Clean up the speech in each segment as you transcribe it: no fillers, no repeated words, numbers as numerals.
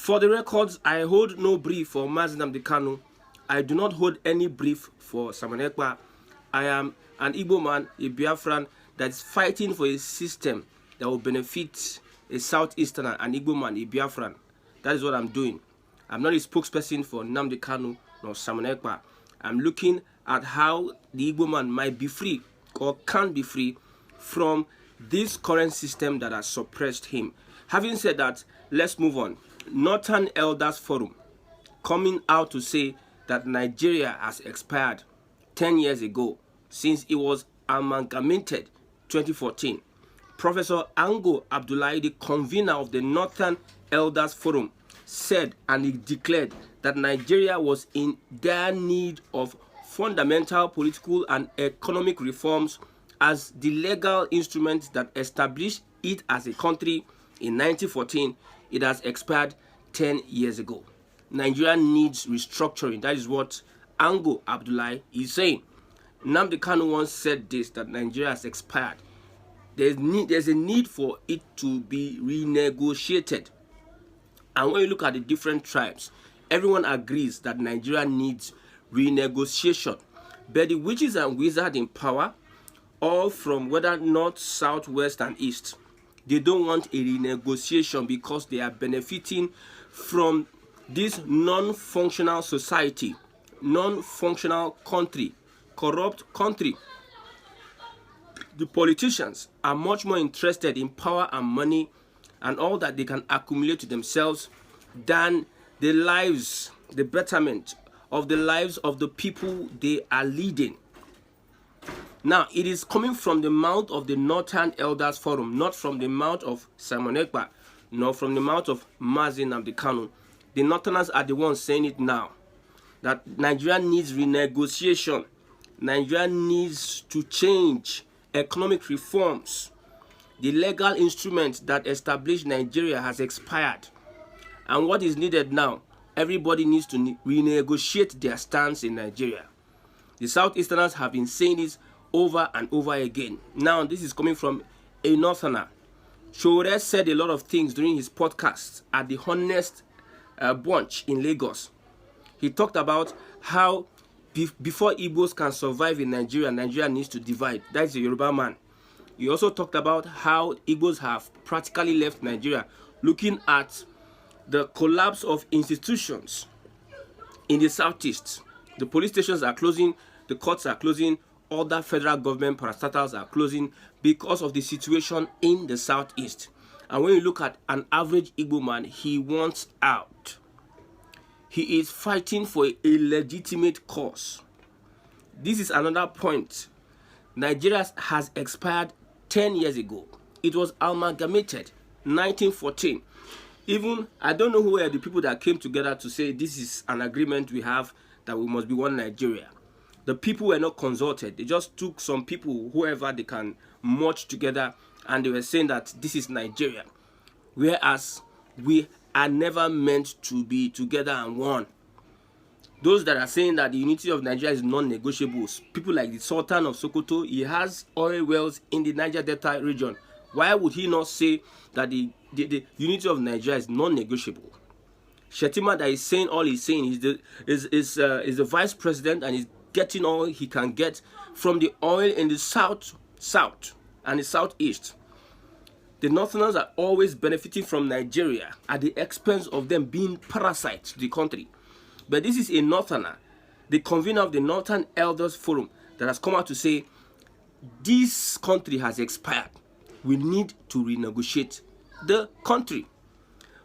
For the records, I hold no brief for Mazi Nnamdi Kanu. I do not hold any brief for Simon Ekpa. I am an Igbo man, a Biafran, that is fighting for a system that will benefit a Southeasterner, an Igbo man, a Biafran. That is what I'm doing. I'm not a spokesperson for Nnamdi Kanu nor Simon Ekpa. I'm looking at how the Igbo man might be free or can be free from this current system that has suppressed him. Having said that, let's move on. Northern Elders Forum coming out to say that Nigeria has expired 10 years ago since it was amalgamated 2014. Professor Ango Abdullahi, the convener of the Northern Elders Forum, said and he declared that Nigeria was in dire need of fundamental political and economic reforms as the legal instrument that established it as a country in 1914. It has expired 10 years ago. Nigeria needs restructuring. That is what Ango Abdullahi is saying. Nnamdi Kanu once said this, that Nigeria has expired. There's a need for it to be renegotiated. And when you look at the different tribes, everyone agrees that Nigeria needs renegotiation. But the witches and wizards in power, all from whether north, south, west, and east, they don't want a renegotiation because they are benefiting from this non-functional society, non-functional country, corrupt country. The politicians are much more interested in power and money and all that they can accumulate to themselves than the lives, the betterment of the lives of the people they are leading. Now, it is coming from the mouth of the Northern Elders Forum, not from the mouth of Simon Ekpa, nor from the mouth of Mazi Nnamdi Kanu. The Northerners are the ones saying it now, that Nigeria needs renegotiation. Nigeria needs to change economic reforms. The legal instrument that established Nigeria has expired. And what is needed now? Everybody needs to renegotiate their stance in Nigeria. The Southeasterners have been saying this over and over again. Now, this is coming from a Northerner. Shore said a lot of things during his podcast at the Honest Bunch in Lagos. He talked about how before Igbos can survive in Nigeria, Nigeria needs to divide. That's a Yoruba man. He also talked about how Igbos have practically left Nigeria, looking at the collapse of institutions in the southeast. The police stations are closing, the courts are closing, other federal government parastatals are closing because of the situation in the southeast. And when you look at an average Igbo man, he wants out. He is fighting for a legitimate cause. This is another point. Nigeria has expired 10 years ago. It was amalgamated 1914. Even, I don't know who were the people that came together to say this is an agreement we have that we must be one Nigeria. The people were not consulted. They just took some people, whoever they can merge together, and they were saying that this is Nigeria. Whereas we are never meant to be together and one. Those that are saying that the unity of Nigeria is non-negotiable, people like the Sultan of Sokoto, he has oil wells in the Niger Delta region. Why would he not say that the unity of Nigeria is non-negotiable? Shetima, that is saying all he's saying, is the vice president and is getting all he can get from the oil in the south and the southeast. The Northerners are always benefiting from Nigeria at the expense of them being parasites to the country. But this is a Northerner, the convener of the Northern Elders Forum, that has come out to say this country has expired. We need to renegotiate the country.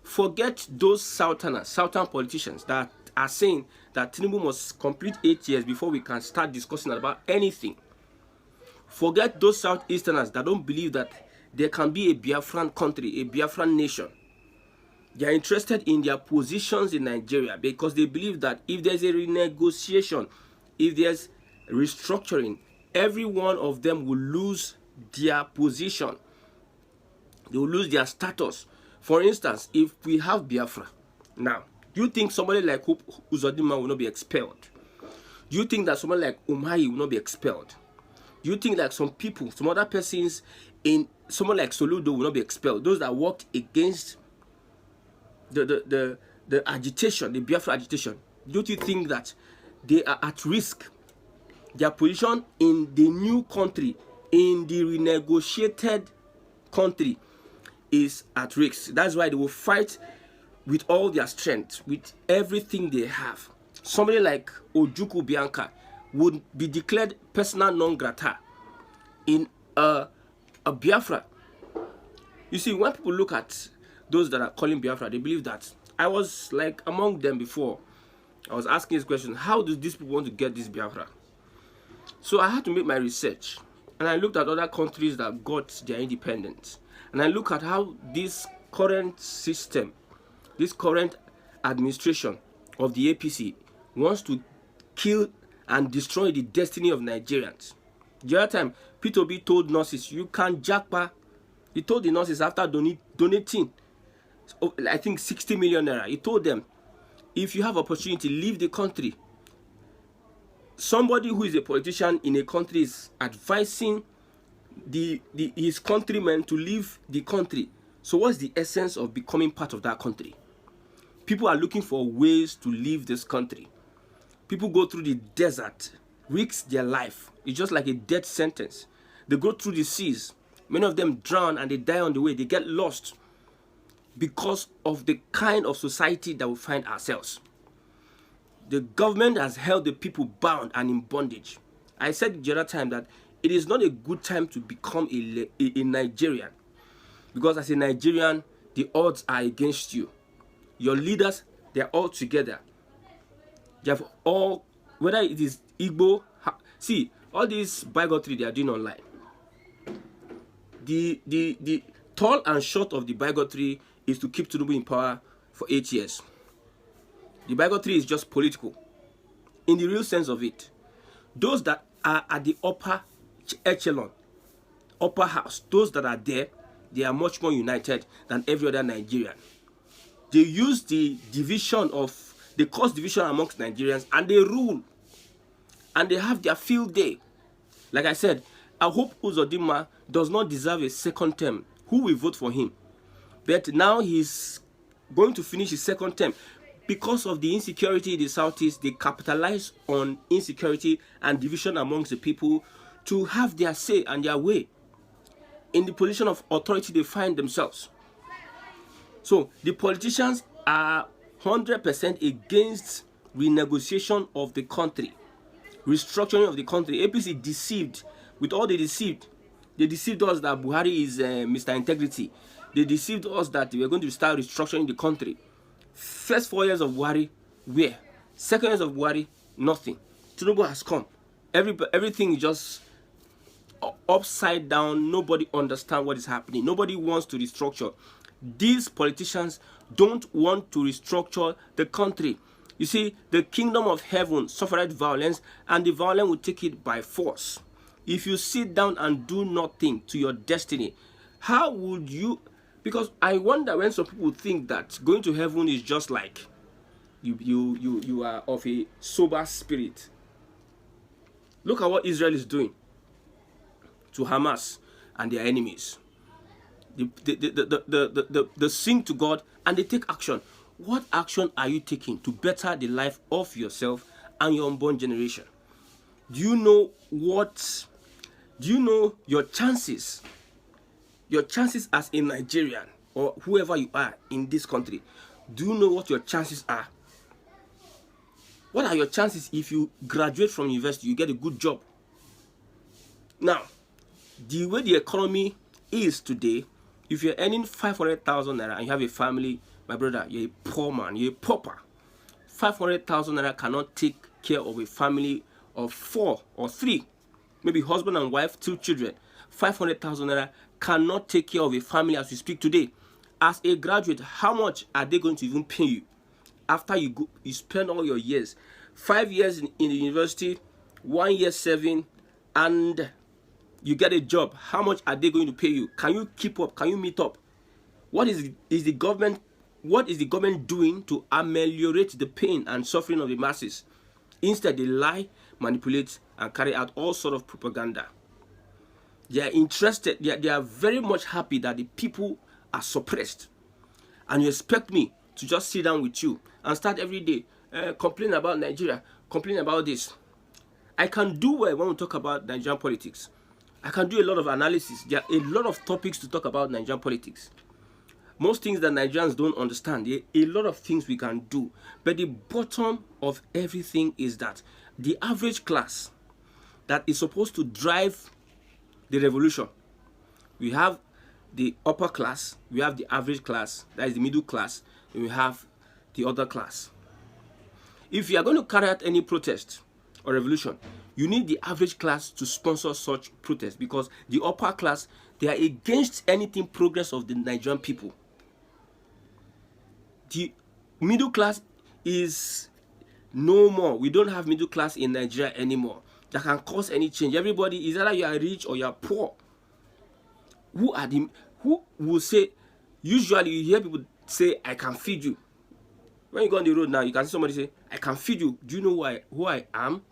Forget those southern politicians that are saying that Tinubu must complete 8 years before we can start discussing about anything. Forget those Southeasterners that don't believe that there can be a Biafran country, a Biafran nation. They are interested in their positions in Nigeria because they believe that if there's a renegotiation, if there's restructuring, every one of them will lose their position. They will lose their status. For instance, if we have Biafra, now, do you think somebody like Uzodinma will not be expelled? Do you think that somebody like Umahi will not be expelled? Do you think that some people, some other persons in someone like Soludo will not be expelled? Those that worked against the agitation, the Biafra agitation, don't you think that they are at risk? Their position in the new country, in the renegotiated country, is at risk. That's why they will fight with all their strength, with everything they have. Somebody like Ojukwu Bianca would be declared persona non grata in a Biafra. You see, when people look at those that are calling Biafra, they believe that. I was like among them before. I was asking this question: how do these people want to get this Biafra? So I had to make my research, and I looked at other countries that got their independence, and I look at how this current system, this current administration of the APC wants to kill and destroy the destiny of Nigerians. The other time, P2B told nurses, you can jackpot. He told the nurses after donating, I think 60 million naira, he told them, if you have opportunity, leave the country. Somebody who is a politician in a country is advising his countrymen to leave the country. So what's the essence of becoming part of that country? People are looking for ways to leave this country. People go through the desert, risk their life. It's just like a death sentence. They go through the seas. Many of them drown and they die on the way. They get lost because of the kind of society that we find ourselves. The government has held the people bound and in bondage. I said the other time that it is not a good time to become a Nigerian, because as a Nigerian, the odds are against you. Your leaders, they're all together. They have all, whether it is Igbo, see, all these bigotry they are doing online. The tall and short of the bigotry is to keep Tinubu in power for 8 years. The bigotry is just political, in the real sense of it. Those that are at the upper echelon, upper house, those that are there, they are much more united than every other Nigerian. They use the division of, they cause division amongst Nigerians, and they rule. And they have their field day. Like I said, I hope Uzodinma does not deserve a second term. Who will vote for him? But now he's going to finish his second term. Because of the insecurity in the Southeast, they capitalize on insecurity and division amongst the people to have their say and their way in the position of authority they find themselves. So the politicians are 100% against renegotiation of the country, restructuring of the country. APC deceived. With all they deceived us that Buhari is Mr. Integrity. They deceived us that we were going to start restructuring the country. First 4 years of Buhari, where? Second years of Buhari, nothing. Tinubu has come. Everything is just upside down. Nobody understands what is happening. Nobody wants to restructure. These politicians don't want to restructure the country. You see, the kingdom of heaven suffered violence, and the violent will take it by force. If you sit down and do nothing to your destiny, how would you? Because I wonder when some people think that going to heaven is just like you are of a sober spirit. Look at what Israel is doing to Hamas and their enemies. They sing to God and they take action. What action are you taking to better the life of yourself and your unborn generation? Do you know your chances? Your chances as a Nigerian or whoever you are in this country, do you know what your chances are? What are your chances if you graduate from university, you get a good job? Now, the way the economy is today, if you're earning 500,000 naira and you have a family, my brother, you're a poor man, you're a pauper. 500,000 naira cannot take care of a family of 4 or 3, maybe husband and wife, 2 children. 500,000 naira cannot take care of a family as we speak today. As a graduate, how much are they going to even pay you after you spend all your years? 5 years in the university, 1 year serving, and you get a job. How much are they going to pay you? Can you keep up? Can you meet up? What is the government doing to ameliorate the pain and suffering of the masses? Instead, they lie, manipulate, and carry out all sort of propaganda. They are interested, they are very much happy that the people are suppressed. And you expect me to just sit down with you and start every day complaining about Nigeria, complaining about this. I can do well when we talk about Nigerian politics. I can do a lot of analysis. There are a lot of topics to talk about Nigerian politics. Most things that Nigerians don't understand. There are a lot of things we can do. But the bottom of everything is that the average class that is supposed to drive the revolution. We have the upper class, we have the average class, that is the middle class, and we have the other class. If you are going to carry out any protest or revolution, you need the average class to sponsor such protest, because the upper class, they are against anything progress of the Nigerian people. The middle class is no more. We don't have middle class in Nigeria anymore that can cause any change. Everybody is either you are rich or you are poor. Who will say? Usually you hear people say, I can feed you. When you go on the road now, you can see somebody say, I can feed you. Do you know who I am?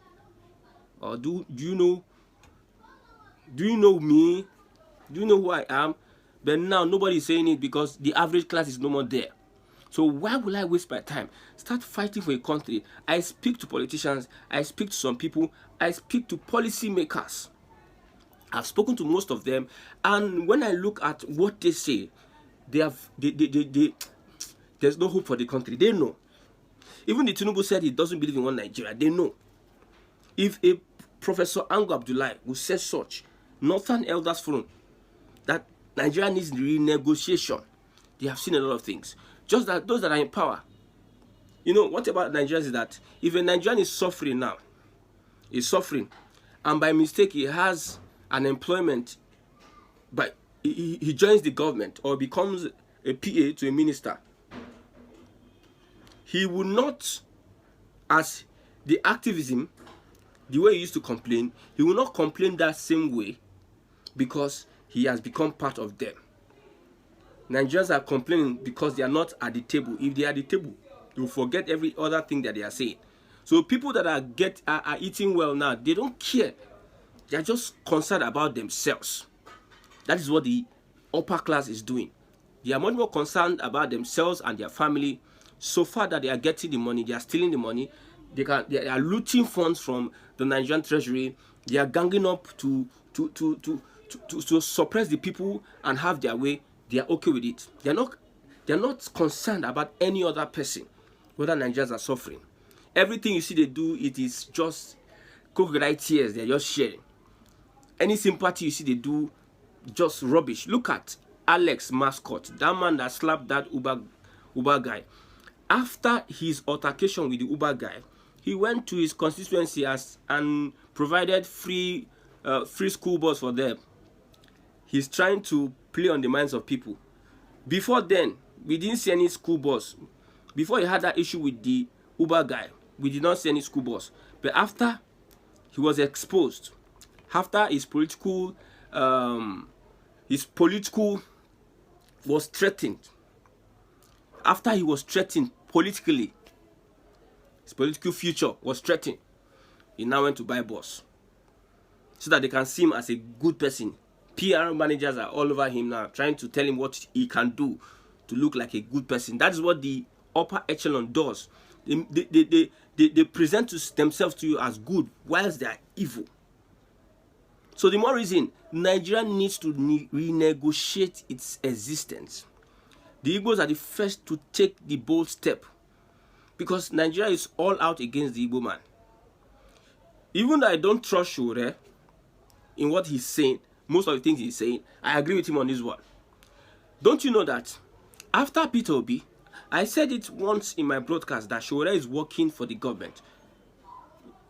Or do you know me? Do you know who I am? But now nobody is saying it because the average class is no more there. So why will I waste my time? Start fighting for a country. I speak to politicians. I speak to some people. I speak to policy makers. I've spoken to most of them, and when I look at what they say, there's no hope for the country. They know. Even the Tinubu said he doesn't believe in one Nigeria. They know. If a Professor Ango Abdullahi who says such, Northern Elders Forum, that Nigeria needs renegotiation, they have seen a lot of things. Just that those that are in power. You know, what about Nigerians is that if a Nigerian is suffering now, and by mistake he has an employment, but he joins the government or becomes a PA to a minister, he will not, as the activism, the way he used to complain, he will not complain that same way because he has become part of them. Nigerians are complaining because they are not at the table. If they are at the table, they will forget every other thing that they are saying. So people that are eating well now, they don't care. They are just concerned about themselves. That is what the upper class is doing. They are much more concerned about themselves and their family. So far that they are getting the money, they are stealing the money. They are looting funds from the Nigerian treasury. They are ganging up to suppress the people and have their way. They are okay with it. They are not concerned about any other person, whether Nigerians are suffering. Everything you see they do, it is just crocodile tears. They are just sharing. Any sympathy you see they do, just rubbish. Look at Alex Mascot, that man that slapped that Uber guy. After his altercation with the Uber guy, he went to his constituency and provided free school bus for them. He's trying to play on the minds of people. Before then, we didn't see any school bus. Before he had that issue with the Uber guy, we did not see any school bus. But after he was exposed, after his political was threatened, after he was threatened politically, his political future was threatened, he now went to buy bus so that they can see him as a good person. PR managers are all over him now, trying to tell him what he can do to look like a good person. That is what the upper echelon does. They present themselves to you as good whilst they are evil. So the more reason Nigeria needs to renegotiate its existence. The Igbos are the first to take the bold step, because Nigeria is all out against the Igbo man. Even though I don't trust Shure in what he's saying, most of the things he's saying, I agree with him on this one. Don't you know that after Peter Obi, I said it once in my broadcast that Shure is working for the government.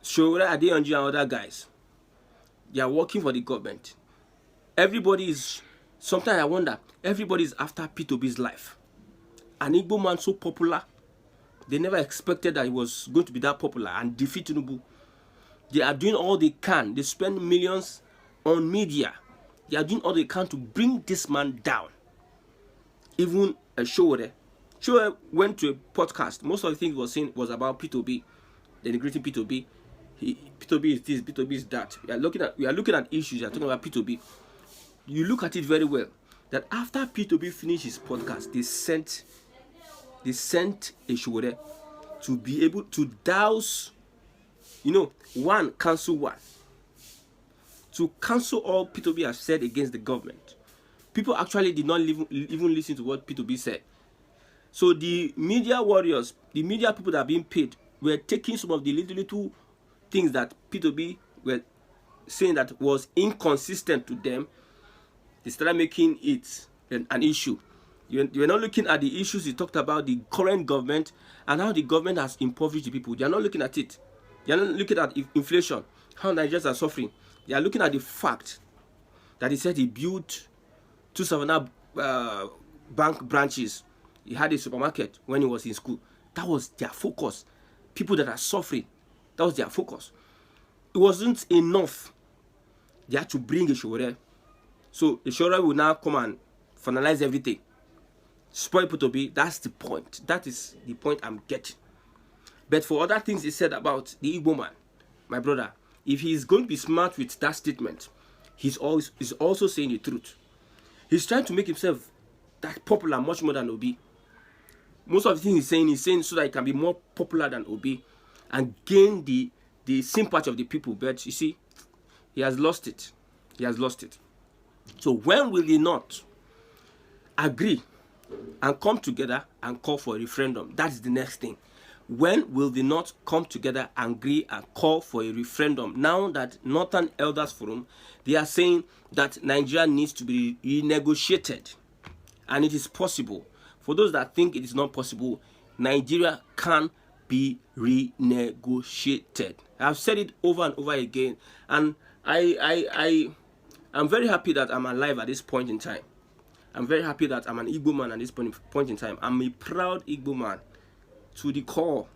Shure, Adeyanji, and other guys, they are working for the government. Everybody is, sometimes I wonder, everybody is after Peter Obi's life. An Igbo man so popular, they never expected that he was going to be that popular and defeat Tinubu. They are doing all they can. They spend millions on media. They are doing all they can to bring this man down. Even a Shure went to a podcast. Most of the things he was saying was about Peter Obi, denigrating Peter Obi. Peter Obi is this, Peter Obi is that. We are looking at issues. We are talking about Peter Obi. You look at it very well. That after Peter Obi finished his podcast, they sent they sent a Showore to be able to douse, one, cancel one. To cancel all P2B has said against the government. People actually did not even listen to what P2B said. So the media warriors, the media people that are being paid, were taking some of the little things that P2B were saying that was inconsistent to them. They started making it an issue. You're not looking at the issues he talked about, the current government and how the government has impoverished the people. They are not looking at it. They are not looking at inflation, how Nigerians are suffering. They are looking at the fact that he said he built 2 Savannah bank branches. He had a supermarket when he was in school. That was their focus. People that are suffering, that was their focus. It wasn't enough. They had to bring a Showore. So the Showore will now come and finalize everything. Spoil P2B, that's the point. That is the point I'm getting. But for other things he said about the Igbo man, my brother, if he is going to be smart with that statement, he's also saying the truth. He's trying to make himself that popular much more than Obi. Most of the things he's saying so that he can be more popular than Obi and gain the sympathy of the people. But you see, he has lost it. He has lost it. So when will he not agree and come together and call for a referendum? That is the next thing. When will they not come together and agree and call for a referendum? Now that Northern Elders Forum, they are saying that Nigeria needs to be renegotiated. And it is possible. For those that think it is not possible, Nigeria can be renegotiated. I've said it over and over again. And I'm very happy that I'm alive at this point in time. I'm very happy that I'm an Igbo man at this point in time. I'm a proud Igbo man to the core.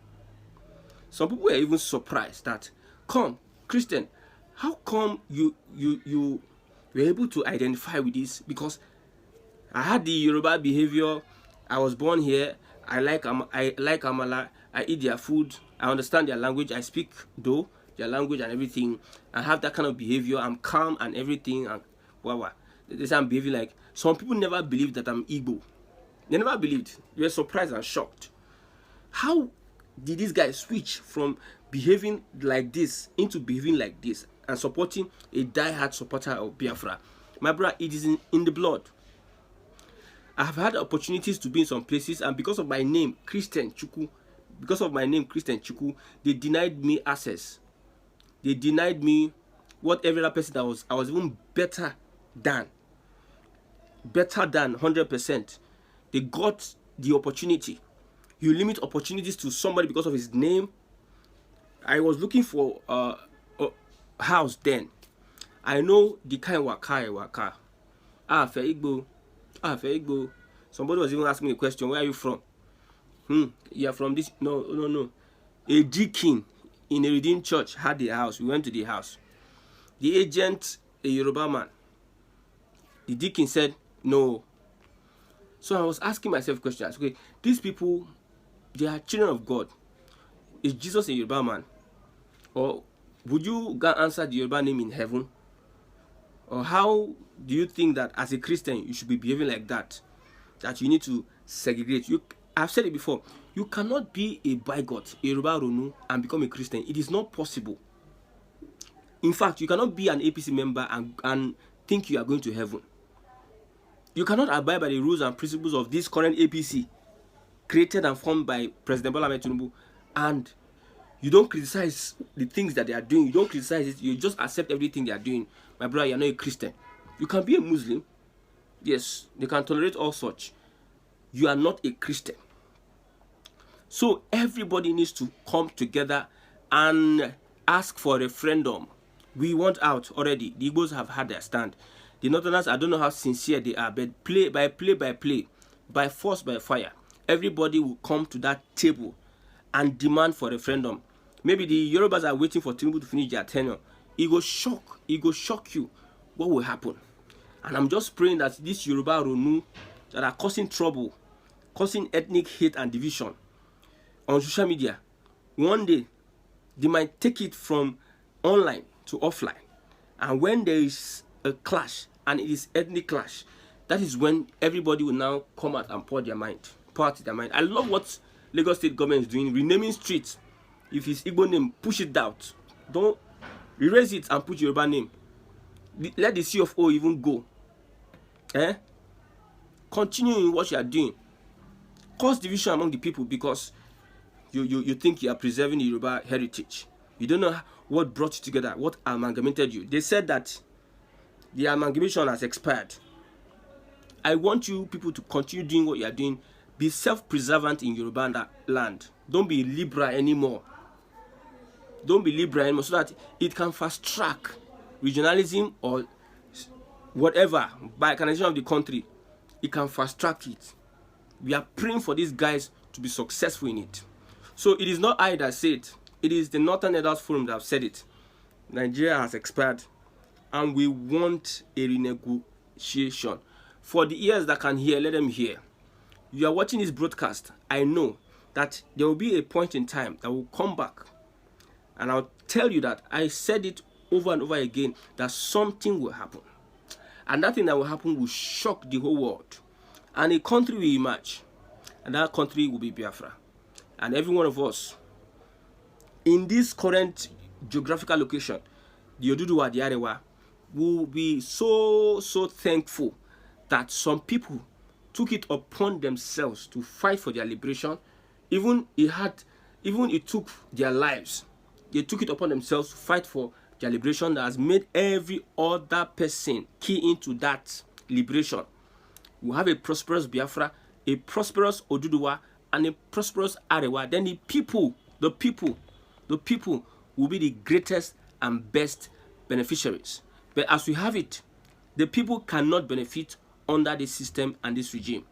Some people were even surprised that, come, Christian, how come you were able to identify with this? Because I had the Yoruba behavior. I was born here. I like Amala. I eat their food. I understand their language. I speak their language and everything. I have that kind of behavior. I'm calm and everything. And wow. They say I'm behaving like. Some people never believed that I'm Igbo. They never believed. They were surprised and shocked. How did this guy switch from behaving like this into behaving like this and supporting a die-hard supporter of Biafra? My brother, it is in the blood. I have had opportunities to be in some places, and because of my name, Christian Chukwu, they denied me access. They denied me what every other person that I was even better than 100%. They got the opportunity. You limit opportunities to somebody because of his name. I was looking for a house then. I know the kind waka. For Igbo. Somebody was even asking me a question. Where are you from? You are from this? No. A deacon in a redeemed church had the house. We went to the house. The agent, a Yoruba man. The deacon said no. So I was asking myself questions. Okay, these people, they are children of God. Is Jesus a Yoruba man? Or would you answer the Yoruba name in heaven? Or how do you think that as a Christian you should be behaving like that? That you need to segregate. I've said it before. You cannot be a bigot, a Yoruba Ronu, and become a Christian. It is not possible. In fact, you cannot be an APC member and think you are going to heaven. You cannot abide by the rules and principles of this current APC, created and formed by President Bola Ahmed Tinubu, and you don't criticize the things that they are doing. You don't criticize it. You just accept everything they are doing. My brother, you are not a Christian. You can be a Muslim. Yes, they can tolerate all such. You are not a Christian. So everybody needs to come together and ask for a referendum. We want out already. The Igbos have had their stand. The Northerners, I don't know how sincere they are, but play by play, by force, by fire, everybody will come to that table and demand for a referendum. Maybe the Yorubas are waiting for Tinubu to finish their tenure. It will shock you. What will happen? And I'm just praying that this Yoruba Ronu that are causing trouble, causing ethnic hate and division on social media, one day they might take it from online to offline. And when there is a clash, and it is ethnic clash, that is when everybody will now come out and pour their mind. power to their mind. I love what Lagos State government is doing, renaming streets. If it's Igbo name, push it out. Don't erase it and put Yoruba name. Let the CFO even go. Continue in what you are doing. Cause division among the people because you think you are preserving the Yoruba heritage. You don't know what brought you together, what amalgamated you. They said that the amalgamation has expired. I want you people to continue doing what you are doing. Be self-preservant in Yoruba land. Don't be liberal anymore. Don't be liberal anymore so that it can fast-track regionalism or whatever, balkanization of the country. It can fast-track it. We are praying for these guys to be successful in it. So it is not I that say it. It is the Northern Elders Forum that have said it. Nigeria has expired and we want a renegotiation. For the ears that can hear, let them hear. You are watching this broadcast. I know that there will be a point in time that will come back and I'll tell you that I said it over and over again that something will happen. And that thing that will happen will shock the whole world. And a country will emerge. And that country will be Biafra. And every one of us, in this current geographical location, the Oduduwa, the Arewa, will be so thankful that some people took it upon themselves to fight for their liberation. Even it took their lives. They took it upon themselves to fight for their liberation that has made every other person key into that liberation. We have a prosperous Biafra, a prosperous Oduduwa, and a prosperous Arewa. Then the people will be the greatest and best beneficiaries. But as we have it, the people cannot benefit under this system and this regime.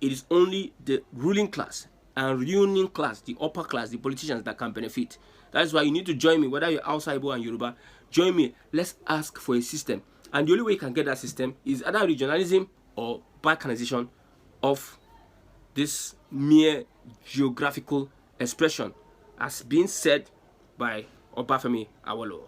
It is only the ruling class and ruling class, the upper class, the politicians that can benefit. That's why you need to join me, whether you're outside Igbo and Yoruba. Join me. Let's ask for a system. And the only way you can get that system is either regionalism or balkanization of this mere geographical expression, as being said by Obafemi Awolowo.